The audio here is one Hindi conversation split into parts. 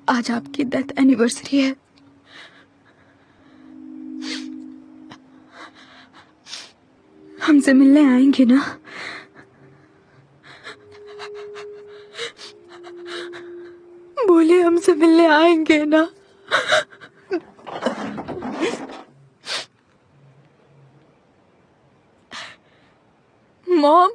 आज आपकी डेथ एनिवर्सरी है। हमसे मिलने आएंगे ना? बोले हमसे मिलने आएंगे ना? मॉम,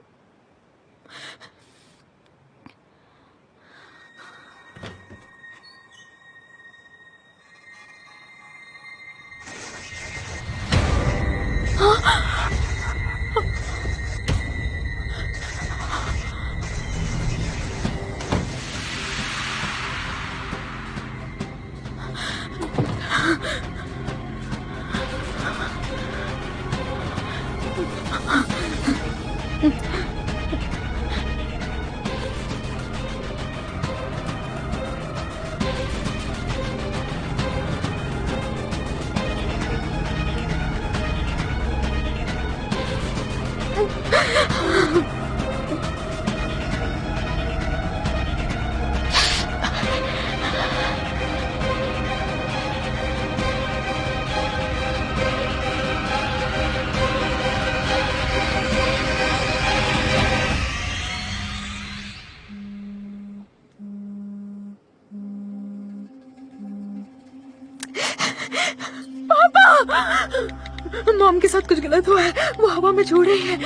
मॉम के साथ कुछ गलत हुआ है। वो हवा में छोड़ रही है।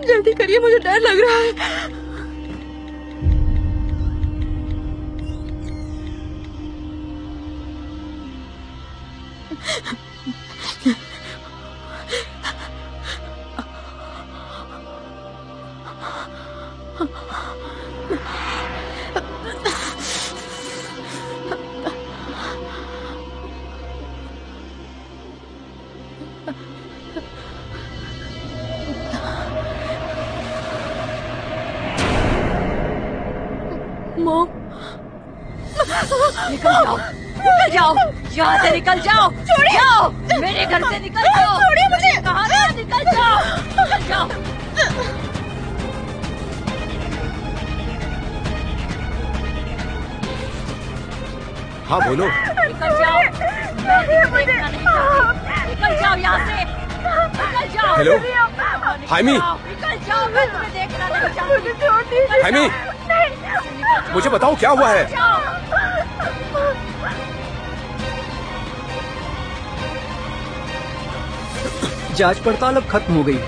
जल्दी करिए, मुझे डर लग रहा है। मॉम, निकल जाओ, निकल जाओ, यहाँ से निकल जाओ, जाओ, मेरे घर से निकल जाओ, छोड़िए मुझे। कहाँ से निकल जाओ, निकल जाओ। हाँ बोलो। निकल जाओ, मैं तुम्हें देखना नहीं चाहती। निकल जाओ यहाँ से, निकल जाओ। हेलो, हाइमी। निकल जाओ, मैं तुम्हें देखना नहीं चाहती। हाइमी, मुझे बताओ क्या हुआ है? जांच पड़ताल अब खत्म हो गई।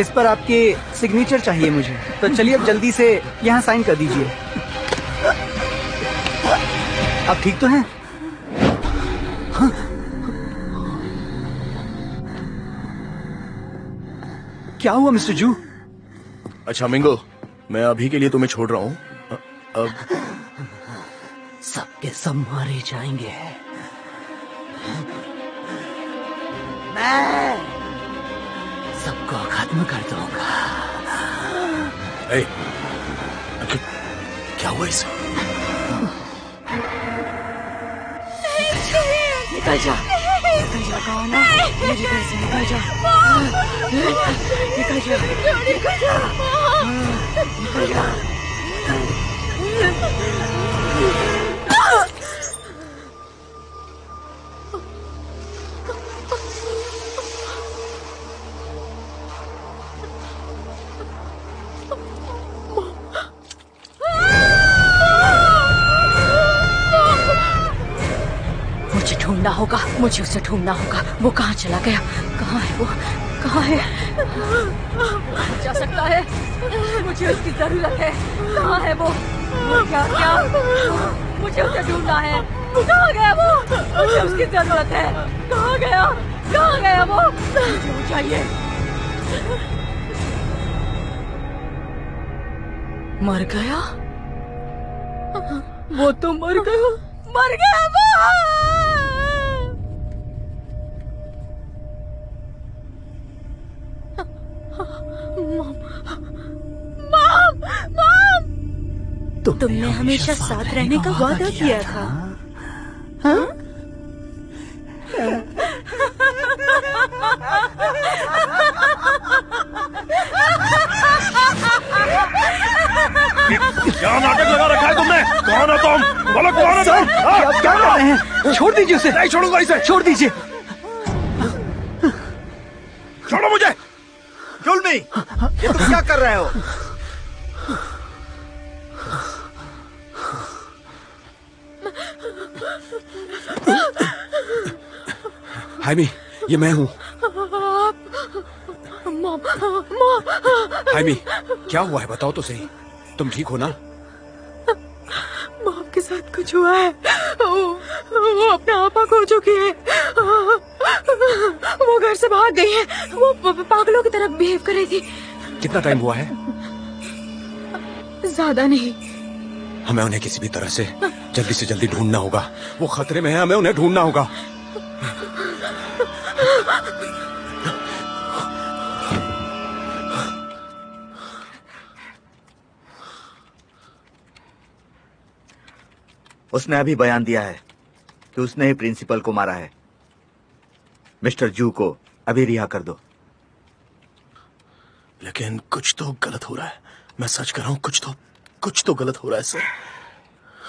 इस पर आपके सिग्नेचर चाहिए मुझे, तो चलिए अब जल्दी से यहाँ साइन कर दीजिए। आप ठीक तो हैं? हाँ? क्या हुआ मिस्टर जू? अच्छा मिंगो, मैं अभी के लिए तुम्हें छोड़ रहा हूँ। अब सबके सब मारे जाएंगे। मैं सबको खत्म कर दूंगा। क्या हुआ इसे? निकल जा, निकल जा, कौन है? मेरे घर से निकल जा, निकल जा, निकल जा, निकल जा। मुझे ढूंढना होगा, मुझे उसे ढूंढना होगा। वो कहाँ चला गया? कहाँ है वो? कहाँ है? जा सकता है, मुझे उसकी जरूरत है। कहाँ है वो? क्या क्या? मुझे उसे ढूंढना है। कहाँ गया वो? मुझे उसकी जरूरत है। कहाँ गया? कहाँ गया वो? मुझे वो चाहिए। मर गया? वो तो मर गया, मर गया वो। मॉम, मॉम, तुमने हमेशा साथ रहने का वादा किया था। हाँ? क्या नाटक लगा रखा है तुमने? कौन हो तुम? बोलो कौन हो तुम? ये आप क्या कर रहे हैं? छोड़ दीजिए उसे। नहीं छोड़ूंगा इसे। छोड़ दीजिए। छोड़ो मुझे। जुल्मी, ये तुम क्या कर रहे हो? हाइमी, ये मैं हूँ। मॉम मॉम हाइमी, क्या हुआ है बताओ तो सही। तुम ठीक हो ना? मॉम के साथ कुछ हुआ है। वो अपने आपा खो चुकी है। वो घर से भाग गई है। वो पागलों की तरह बिहेव कर रही थी। कितना टाइम हुआ है? ज्यादा नहीं। हमें उन्हें किसी भी तरह से जल्दी ढूंढना होगा। वो खतरे में है, हमें उन्हें ढूंढना होगा। उसने अभी बयान दिया है कि उसने ही प्रिंसिपल को मारा है। मिस्टर जू को अभी रिहा कर दो। लेकिन कुछ तो गलत हो रहा है। मैं सच कर रहा हूँ, कुछ तो गलत हो रहा है सर।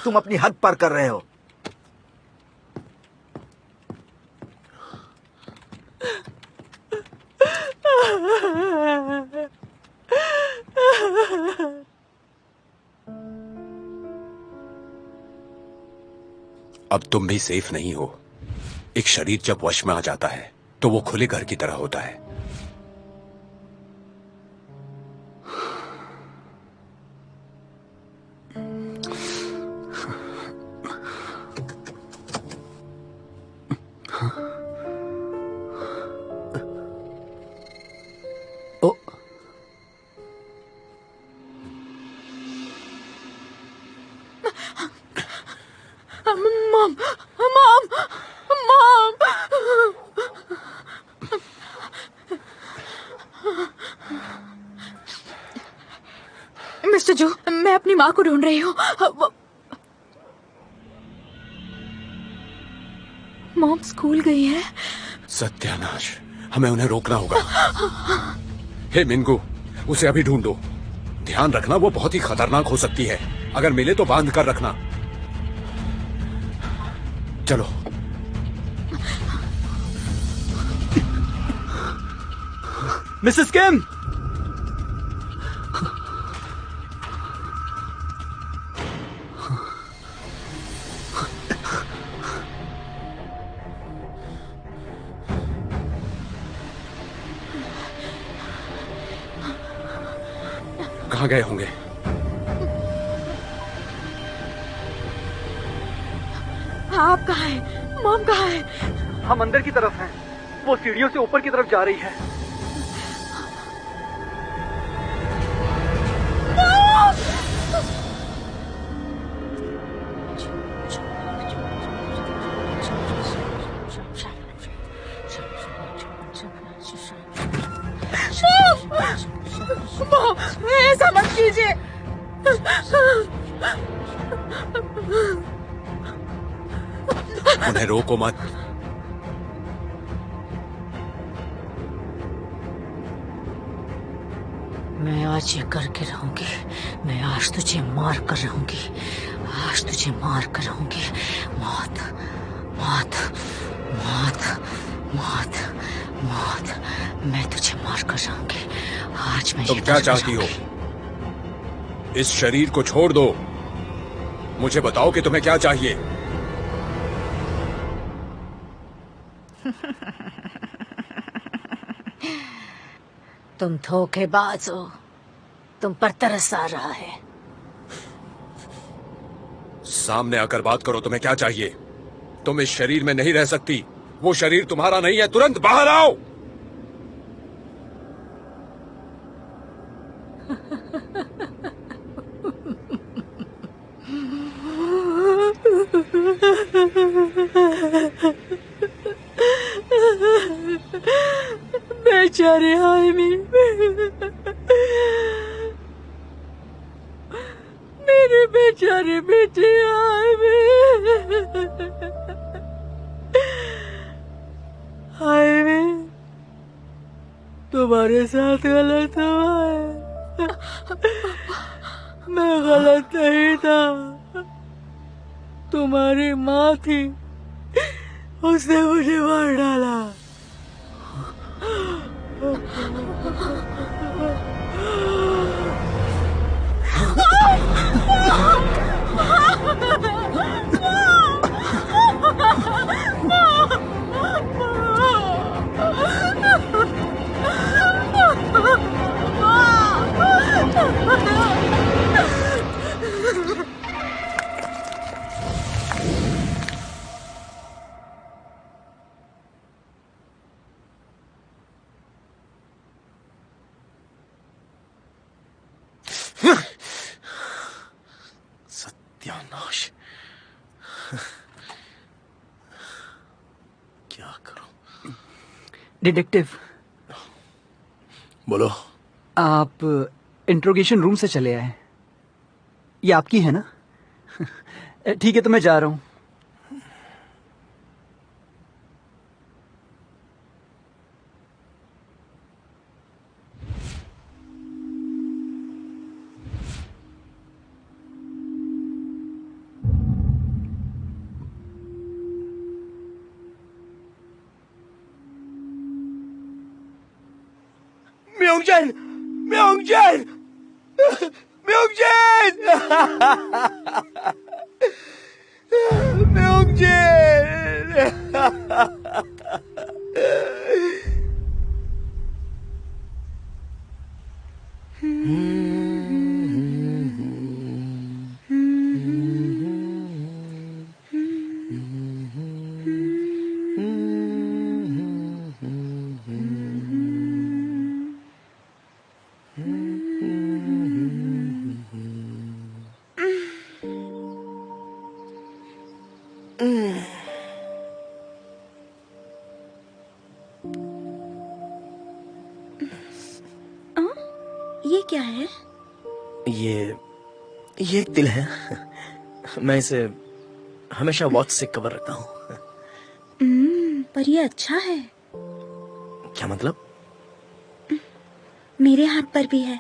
तुम अपनी हद पार कर रहे हो। अब तुम भी सेफ नहीं हो। एक शरीर जब वश में आ जाता है तो वो खुले घर की तरह होता है। Mom mom mom. मिस्टर जू, मैं अपनी माँ को ढूंढ रही हूँ। मॉम स्कूल गई है। सत्यानाश, हमें उन्हें रोकना होगा। हे मिंगू, उसे अभी ढूंढो। ध्यान रखना, वो बहुत ही खतरनाक हो सकती है। अगर मिले तो बांध कर रखना। चलो। मिसेस किम, कहाँ गए होंगे? आप कहाँ हैं? मॉम कहाँ है? हम अंदर की तरफ हैं। वो सीढ़ियों से ऊपर की तरफ जा रही है। मॉम, ऐसा मत कीजिए। उन्हें रोको मत। मैं आज ये करके रहूंगी। मैं आज तुझे मार कर रहूंगी। आज तुझे मार कर रहूंगी। मौत मौत मौत मौत मौत। मैं तुझे मार कर रहूंगी। आज मैं तुम क्या चाहती हो? इस शरीर को छोड़ दो। मुझे बताओ कि तुम्हें क्या चाहिए। तुम धोखेबाज हो। तुम पर तरस आ रहा है। सामने आकर बात करो। तुम्हें क्या चाहिए? तुम इस शरीर में नहीं रह सकती। वो शरीर तुम्हारा नहीं है। तुरंत बाहर आओ। बेचारे हाइमी, मेरे बेचारे बेटे हाइमी। हाइमी, तुम्हारे साथ गलत हुआ है। मैं गलत नहीं था। तुम्हारी माँ थी, उसने मुझे मार डाला। सत्यानाश, क्या करूं? डिटेक्टिव, बोलो। आप इंट्रोगेशन रूम से चले आए। ये आपकी है ना? ठीक है, तो मैं जा रहा हूं। म्योंगजन, म्योंगजन, म्योंगजन, ये क्या है? ये एक तिल है। मैं इसे हमेशा वॉच से कवर रखता हूँ। पर ये अच्छा है। क्या मतलब? मेरे हाथ पर भी है।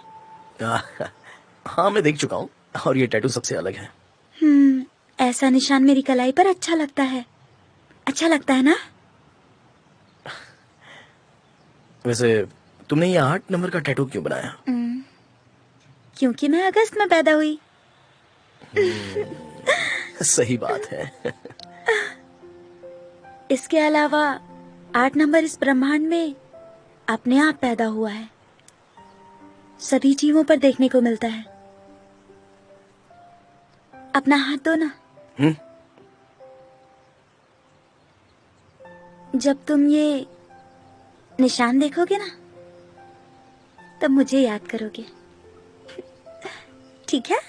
हाँ, मैं देख चुका हूँ, और ये टैटू सबसे अलग है। ऐसा निशान मेरी कलाई पर अच्छा लगता है। अच्छा लगता है ना? वैसे तुमने ये 8 नंबर का टैटू क्यों बनाया? क्योंकि मैं अगस्त में पैदा हुई। सही बात है। इसके अलावा 8 नंबर इस ब्रह्मांड में अपने आप पैदा हुआ है। सभी जीवों पर देखने को मिलता है। अपना हाथ दो ना। जब तुम ये निशान देखोगे ना, तब मुझे याद करोगे। ठीक है?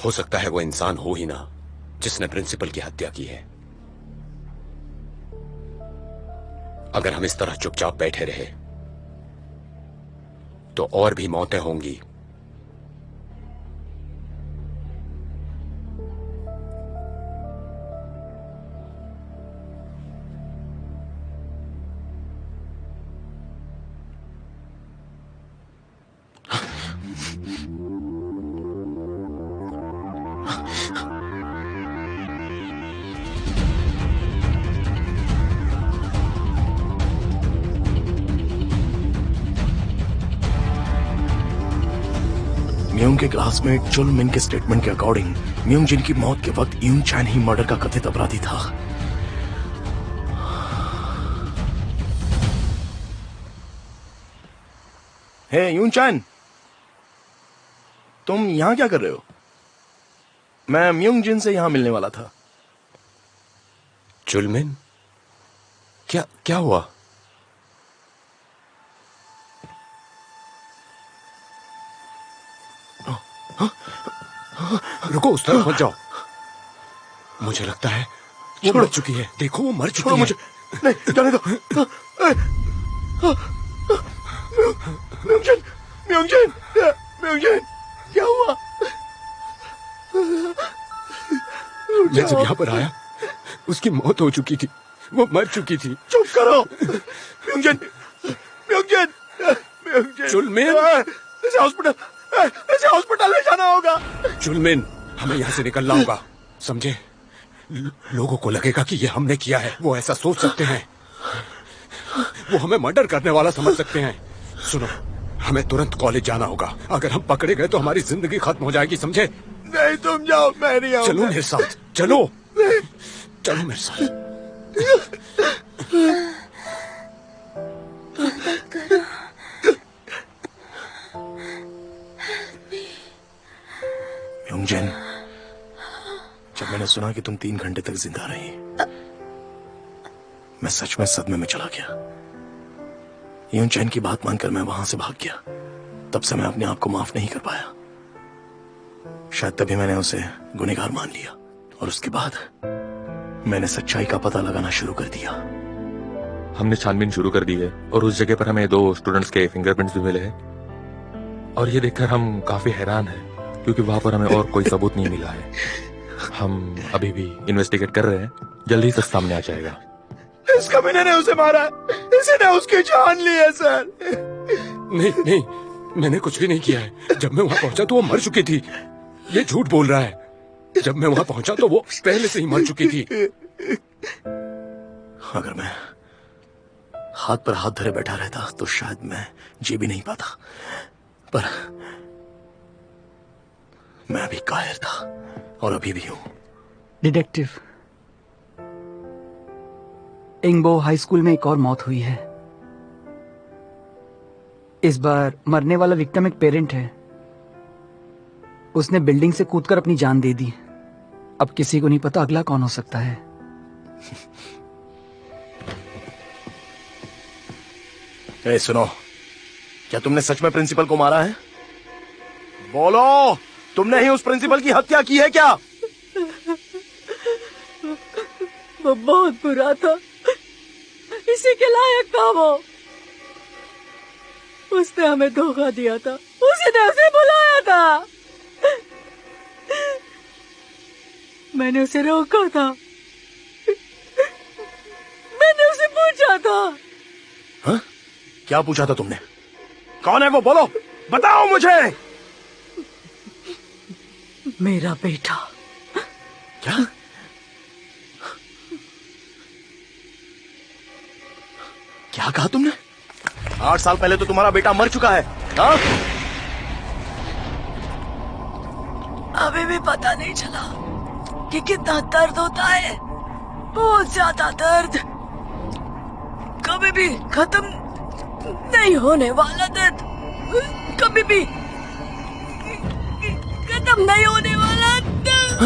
हो सकता है वो इंसान हो ही ना जिसने प्रिंसिपल की हत्या की है। अगर हम इस तरह चुपचाप बैठे रहे तो और भी मौतें होंगी। म्योंग के क्लासमेट चुल मिन के स्टेटमेंट के अकॉर्डिंग म्योंग जिन की मौत के वक्त यून चैन ही मर्डर का कथित अपराधी था। हे यून चैन, तुम यहां क्या कर रहे हो? मैं म्योंग जिन से यहां मिलने वाला था। चुलमिन, क्या हुआ? रुको, उस तरफ मत जाओ। मुझे लगता है वो मर चुकी है। देखो, वो मर चुकी है। मुझे नहीं जाने दो। म्योंग जिन, क्या हुआ? मैं जब यहाँ पर आया उसकी मौत हो चुकी थी। वो मर चुकी थी। चुप करो म्योंग जिन। जुलमिन, इसे हॉस्पिटल ले जाना होगा। जुलमिन, हमें यहाँ से निकलना होगा, समझे? लोगों को लगेगा कि ये हमने किया है। वो ऐसा सोच सकते हैं, वो हमें मर्डर करने वाला समझ सकते हैं। सुनो, हमें तुरंत कॉलेज जाना होगा। अगर हम पकड़े गए तो हमारी जिंदगी खत्म हो जाएगी, समझे? नहीं, तुम जाओ, मैं नहीं आऊंगा। चलो मेरे साथ, चलो चलो मेरे साथ। योंगजिन, जब मैंने सुना कि तुम 3 घंटे तक जिंदा रही, मैं सच में सदमे में चला गया। योंगजिन की बात मानकर मैं वहां से भाग गया। तब से मैं अपने आप को माफ नहीं कर पाया। शायद तभी मैंने उसे गुनहगार मान लिया, और उसके बाद मैंने सच्चाई का पता लगाना शुरू कर दिया। हमने छानबीन शुरू कर दी है और उस जगह पर हमें 2 स्टूडेंट्स के फिंगरप्रिंट्स भी मिले हैं। और ये देखकर हम काफी हैरान हैं, क्योंकि वहां पर हमें और कोई सबूत नहीं मिला है। हम अभी भी इन्वेस्टिगेट कर रहे हैं, जल्दी से सामने आ जाएगा। इस कमीने ने उसे मारा है, इसी ने उसकी जान ली है सर। नहीं नहीं, मैंने कुछ भी नहीं किया है। जब मैं वहां पहुंचा तो वो मर चुकी थी। ये झूठ बोल रहा है। जब मैं वहां पहुंचा तो वो पहले से ही मर चुकी थी। अगर मैं हाथ पर हाथ धरे बैठा रहता तो शायद मैं जी भी नहीं पाता, पर मैं अभी कायर था और अभी भी हूं। डिटेक्टिव, इंगबो हाई स्कूल में एक और मौत हुई है। इस बार मरने वाला विक्टिम एक पेरेंट है। उसने बिल्डिंग से कूदकर अपनी जान दे दी। अब किसी को नहीं पता अगला कौन हो सकता है। ए, सुनो, क्या तुमने सच में प्रिंसिपल को मारा है? बोलो, तुमने ही उस प्रिंसिपल की हत्या की है क्या? वो बहुत बुरा था, इसी के लायक था वो। उसने हमें धोखा दिया था, उसी ने उसे बुलाया था। मैंने उसे रोका था, मैंने उसे पूछा था। हाँ? क्या पूछा था तुमने? कौन है वो? बोलो, बताओ मुझे। मेरा बेटा। क्या? क्या कहा तुमने? 8 साल पहले तो तुम्हारा बेटा मर चुका है। हाँ? अभी भी पता नहीं चला कि कितना दर्द होता है। बहुत ज्यादा दर्द, कभी भी खत्म नहीं होने वाला दर्द, कभी भी खत्म नहीं होने वाला दर्द।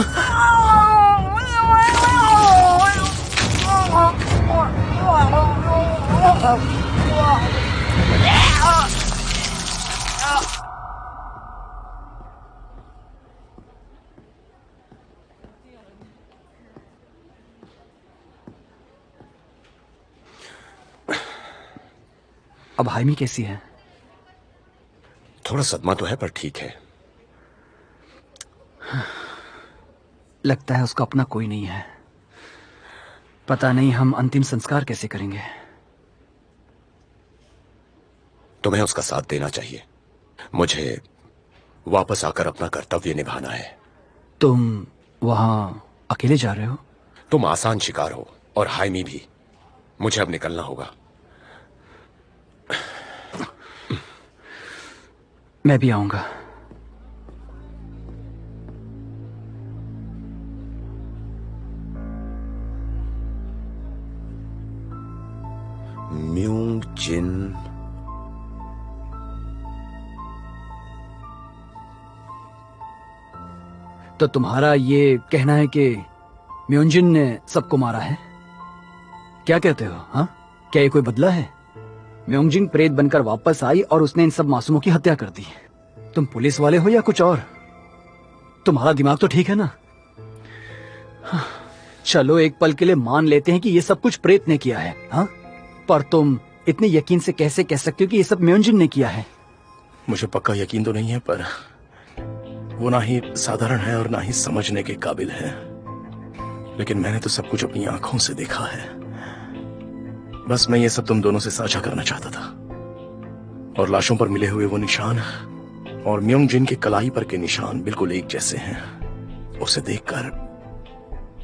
अब हाइमी कैसी है? थोड़ा सदमा तो है, पर ठीक है। लगता है उसका अपना कोई नहीं है। पता नहीं हम अंतिम संस्कार कैसे करेंगे। तुम्हें उसका साथ देना चाहिए। मुझे वापस आकर अपना कर्तव्य निभाना है। तुम वहां अकेले जा रहे हो? तुम आसान शिकार हो, और हाइमी भी। मुझे अब निकलना होगा। मैं भी आऊंगा। म्यूंगजिन, तो तुम्हारा ये कहना है कि म्यूंजिन ने सबको मारा है? क्या कहते हो? हाँ, क्या ये कोई बदला है? म्यूंगजिन प्रेत बनकर वापस आई और उसने इन सब मासूमों की हत्या कर दी। तुम पुलिस वाले हो या कुछ और? तुम्हारा दिमाग तो ठीक है ना? हाँ, चलो एक पल के लिए मान लेते हैं कि ये सब कुछ प्रेत ने किया है। हाँ, पर तुम इतने यकीन से कैसे कह सकते हो कि ये सब म्यूंजिन ने किया है? मुझे पक्का यकीन तो नहीं है, पर वो ना ही साधारण है और ना ही समझने के काबिल है। लेकिन मैंने तो सब कुछ अपनी आंखों से देखा है। बस मैं ये सब तुम दोनों से साझा करना चाहता था। और लाशों पर मिले हुए वो निशान और म्योंग जिन के कलाई पर के निशान बिल्कुल एक जैसे हैं। उसे देखकर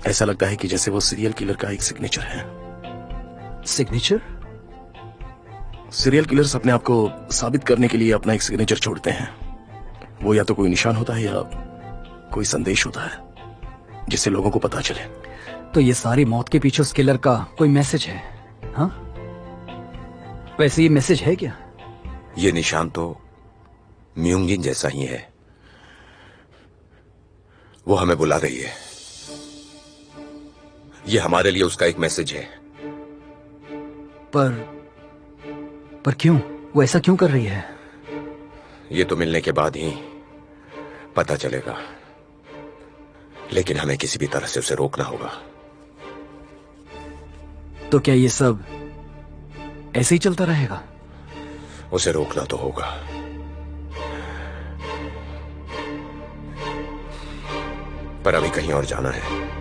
ऐसा लगता है कि जैसे वो सीरियल किलर का एक सिग्नेचर है। सिग्नेचर? सीरियल किलर्स अपने आप को साबित करने के लिए अपना एक सिग्नेचर छोड़ते हैं। वो या तो कोई निशान होता है या कोई संदेश होता है जिससे लोगों को पता चले। तो ये सारी मौत के पीछे उस किलर का कोई मैसेज है? हाँ, वैसे ये मैसेज है क्या? ये निशान तो म्योंगिन जैसा ही है। वो हमें बुला रही है। ये हमारे लिए उसका एक मैसेज है। पर क्यों? वो ऐसा क्यों कर रही है? ये तो मिलने के बाद ही पता चलेगा, लेकिन हमें किसी भी तरह से उसे रोकना होगा। तो क्या ये सब ऐसे ही चलता रहेगा? उसे रोकना तो होगा। पर अभी कहीं और जाना है।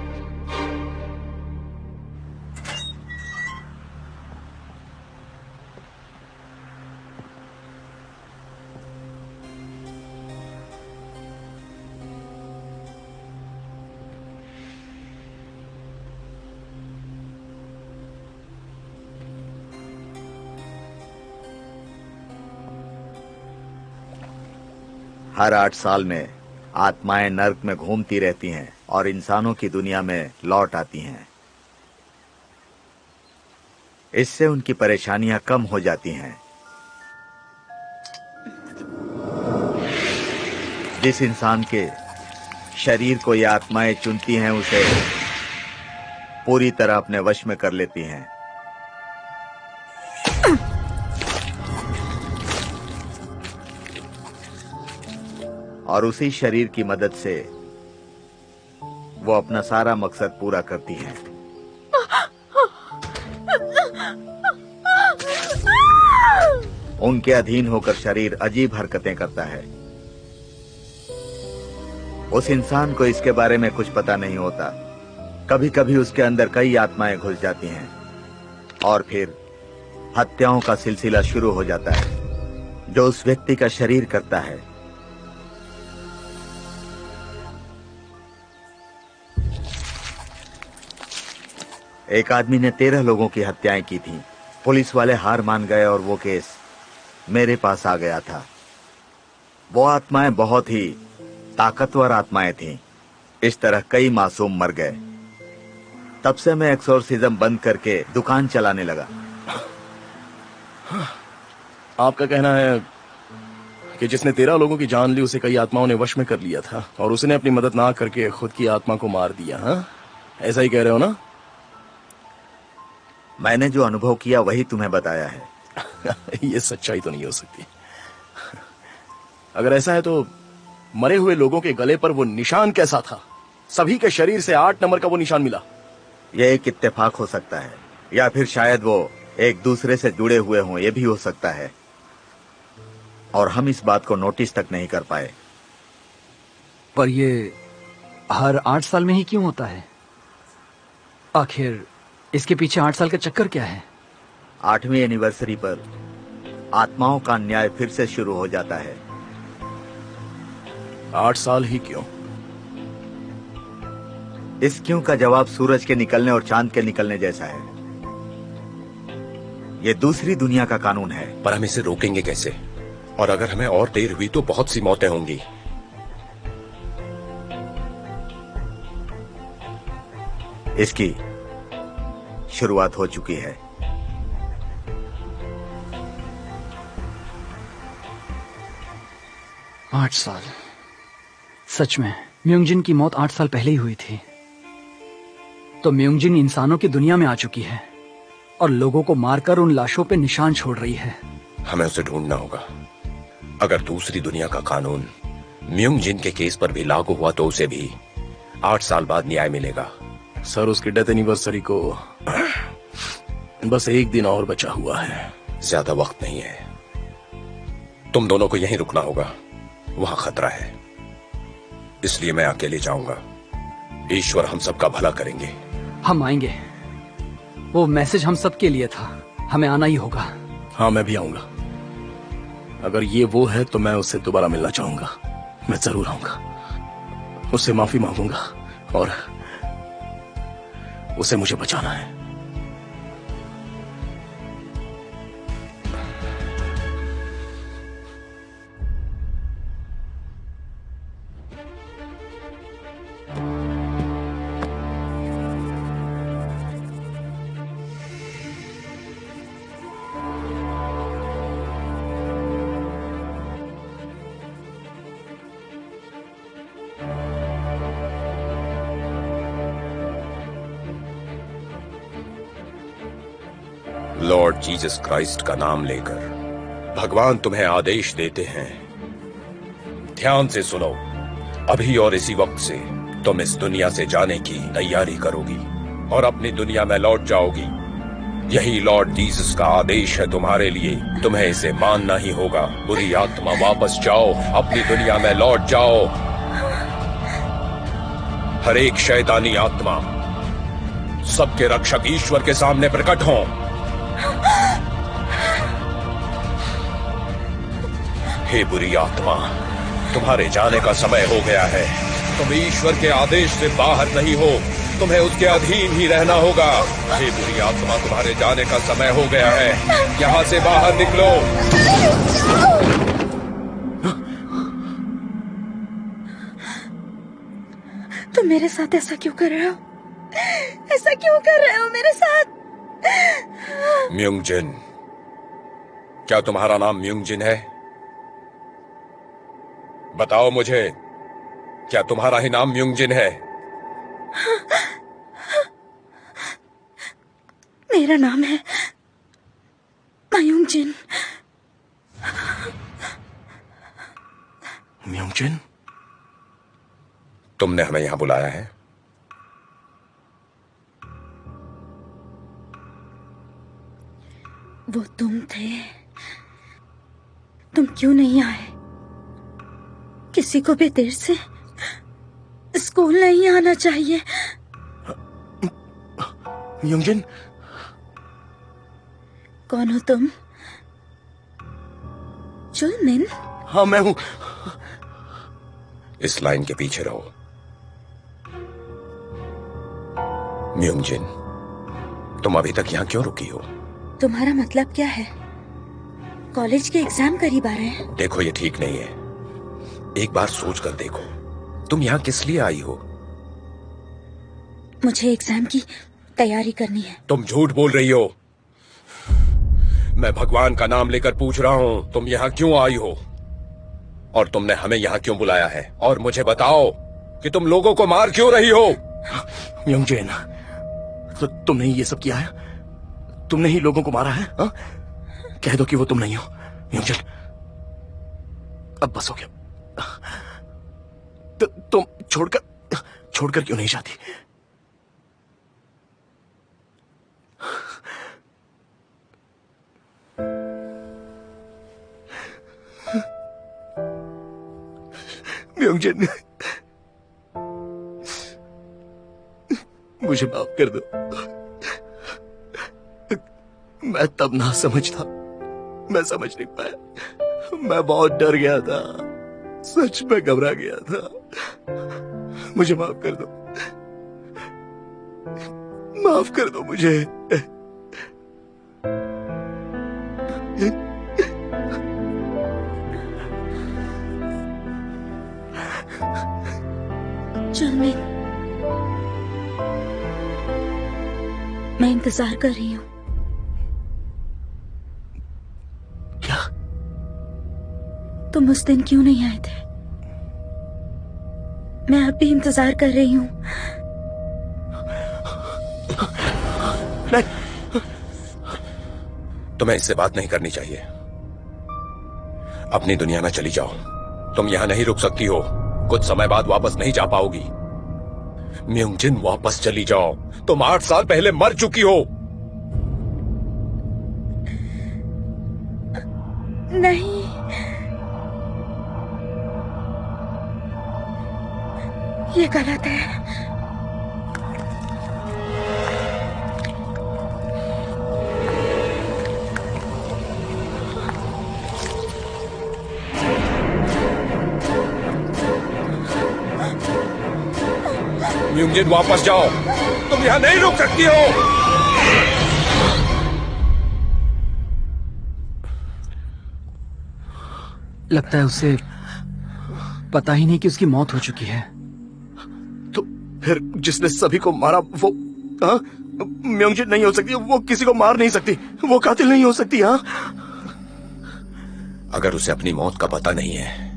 हर 8 साल में आत्माएं नर्क में घूमती रहती हैं और इंसानों की दुनिया में लौट आती हैं। इससे उनकी परेशानियां कम हो जाती हैं। जिस इंसान के शरीर को ये आत्माएं चुनती हैं उसे पूरी तरह अपने वश में कर लेती हैं। और उसी शरीर की मदद से वो अपना सारा मकसद पूरा करती हैं। उनके अधीन होकर शरीर अजीब हरकतें करता है। उस इंसान को इसके बारे में कुछ पता नहीं होता। कभी कभी उसके अंदर कई आत्माएं घुस जाती हैं और फिर हत्याओं का सिलसिला शुरू हो जाता है जो उस व्यक्ति का शरीर करता है। एक आदमी ने 13 लोगों की हत्याएं की थी। पुलिस वाले हार मान गए और वो केस मेरे पास आ गया था। वो आत्माएं बहुत ही ताकतवर आत्माएं थीं। इस तरह कई मासूम मर गए। तब से मैं एक्सोर्सिज्म बंद करके दुकान चलाने लगा। आपका कहना है कि जिसने 13 लोगों की जान ली उसे कई आत्माओं ने वश में कर लिया था और उसने अपनी मदद ना करके खुद की आत्मा को मार दिया। हाँ, ऐसा ही कह रहे हो ना? मैंने जो अनुभव किया वही तुम्हें बताया है। ये सच्चाई तो नहीं हो सकती। अगर ऐसा है तो मरे हुए लोगों के गले पर वो निशान कैसा था? सभी के शरीर से 8 नंबर का वो निशान मिला। यह एक इत्तेफाक हो सकता है या फिर शायद वो एक दूसरे से जुड़े हुए हों। यह भी हो सकता है और हम इस बात को नोटिस तक नहीं कर पाए। पर ये हर 8 साल में ही क्यों होता है? आखिर इसके पीछे 8 साल का चक्कर क्या है? 8वीं एनिवर्सरी पर आत्माओं का न्याय फिर से शुरू हो जाता है। 8 साल ही क्यों? इस क्यों का जवाब सूरज के निकलने और चांद के निकलने जैसा है। ये दूसरी दुनिया का कानून है। पर हम इसे रोकेंगे कैसे? और अगर हमें और देर हुई तो बहुत सी मौतें होंगी। इसकी शुरुआत हो चुकी है। आठ साल। सच में म्योंगजिन की मौत 8 साल पहले ही हुई थी। तो म्योंगजिन इंसानों की दुनिया में आ चुकी है और लोगों को मारकर उन लाशों पे निशान छोड़ रही है। हमें उसे ढूंढना होगा। अगर दूसरी दुनिया का कानून म्योंगजिन के केस पर भी लागू हुआ तो उसे भी 8 साल बाद न्याय मिलेगा। सर, उसकी डेथ एनिवर्सरी को बस 1 दिन और बचा हुआ है। ज्यादा वक्त नहीं है। तुम दोनों को यहीं रुकना होगा। वहां खतरा है, इसलिए मैं अकेले जाऊंगा। ईश्वर हम सबका भला करेंगे। हम आएंगे। वो मैसेज हम सबके लिए था। हमें आना ही होगा। हाँ, मैं भी आऊंगा। अगर ये वो है तो मैं उससे दोबारा मिलना चाहूंगा। मैं जरूर आऊंगा, उससे माफी मांगूंगा और उसे मुझे बचाना है। लॉर्ड जीसस क्राइस्ट का नाम लेकर भगवान तुम्हें आदेश देते हैं, ध्यान से सुनो। अभी और इसी वक्त से तुम इस दुनिया से जाने की तैयारी करोगी और अपनी दुनिया में लौट जाओगी। यही लॉर्ड जीसस का आदेश है तुम्हारे लिए। तुम्हें इसे मानना ही होगा। बुरी आत्मा वापस जाओ, अपनी दुनिया में लौट जाओ। हर एक शैतानी आत्मा सबके रक्षक ईश्वर के सामने प्रकट हों। हे बुरी आत्मा, तुम्हारे जाने का समय हो गया है। तुम ईश्वर के आदेश से बाहर नहीं हो, तुम्हें उसके अधीन ही रहना होगा। हे बुरी आत्मा, तुम्हारे जाने का समय हो गया है, यहाँ से बाहर निकलो। तुम मेरे साथ ऐसा क्यों कर रहे हो? ऐसा क्यों कर रहे हो मेरे साथ? म्युंगजिन, क्या तुम्हारा नाम म्युंगजिन है? बताओ मुझे, क्या तुम्हारा ही नाम म्युंगजिन है? मेरा नाम है म्युंगजिन। म्युंगजिन, तुमने हमें यहां बुलाया है? वो तुम थे। तुम क्यों नहीं आए? किसी को भी देर से स्कूल नहीं आना चाहिए। म्युंगजिन, कौन हो तुम? चुलमिन? हाँ मैं हूं। इस लाइन के पीछे रहो। म्युंगजिन, तुम अभी तक यहां क्यों रुकी हो? तुम्हारा मतलब क्या है? कॉलेज के एग्जाम करीब आ रहे हैं। देखो, ये ठीक नहीं है। एक बार सोच कर देखो, तुम यहाँ किस लिए आई हो? मुझे एग्जाम की तैयारी करनी है। तुम झूठ बोल रही हो। मैं भगवान का नाम लेकर पूछ रहा हूँ, तुम यहाँ क्यों आई हो और तुमने हमें यहाँ क्यों बुलाया है? और मुझे बताओ कि तुम लोगों को मार क्यों रही हो? म्युंगजिन, तो तुमने ही ये सब किया है? तुमने ही लोगों को मारा है? हा? कह दो कि वो तुम नहीं हो। म्युंगजिन, अब बस हो गया। तुम छोड़कर क्यों नहीं जाती? म्युंगजिन, मुझे माफ कर दो। मैं तब ना समझता, मैं समझ नहीं पाया। मैं बहुत डर गया था, सच में घबरा गया था। मुझे माफ कर दो, माफ कर दो मुझे। चुलमिन, मैं इंतजार कर रही हूँ। क्या? तुम उस दिन क्यों नहीं आए थे? मैं अब भी इंतजार कर रही हूँ। नहीं, तुम्हें इससे बात नहीं करनी चाहिए। अपनी दुनिया में चली जाओ। तुम यहां नहीं रुक सकती हो। कुछ समय बाद वापस नहीं जा पाओगी। म्युंगजिन, वापस चली जाओ। तुम 8 साल पहले मर चुकी हो। नहीं, ये गलत है। म्योंगजिन वापस जाओ, तुम यहाँ नहीं रुक सकती हो। लगता है उसे पता ही नहीं कि उसकी मौत हो चुकी है। तो फिर जिसने सभी को मारा वो म्योंगजिन नहीं हो सकती, वो किसी को मार नहीं सकती, वो कातिल नहीं हो सकती। हाँ, अगर उसे अपनी मौत का पता नहीं है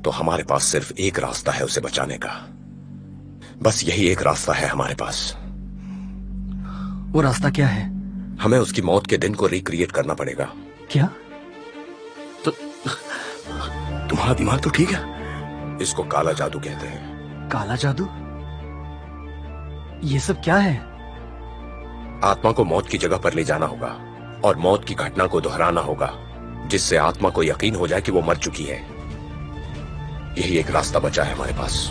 तो हमारे पास सिर्फ एक रास्ता है उसे बचाने का। बस यही एक रास्ता है हमारे पास। वो रास्ता क्या है? हमें उसकी मौत के दिन को रिक्रिएट करना पड़ेगा। क्या? तो तुम्हारा दिमाग तो ठीक है। इसको काला जादू कहते हैं। काला जादू? ये सब क्या है? आत्मा को मौत की जगह पर ले जाना होगा और मौत की घटना को दोहराना होगा, जिससे आत्मा को यकीन हो जाए कि वो मर चुकी है। यही एक रास्ता बचा है हमारे पास।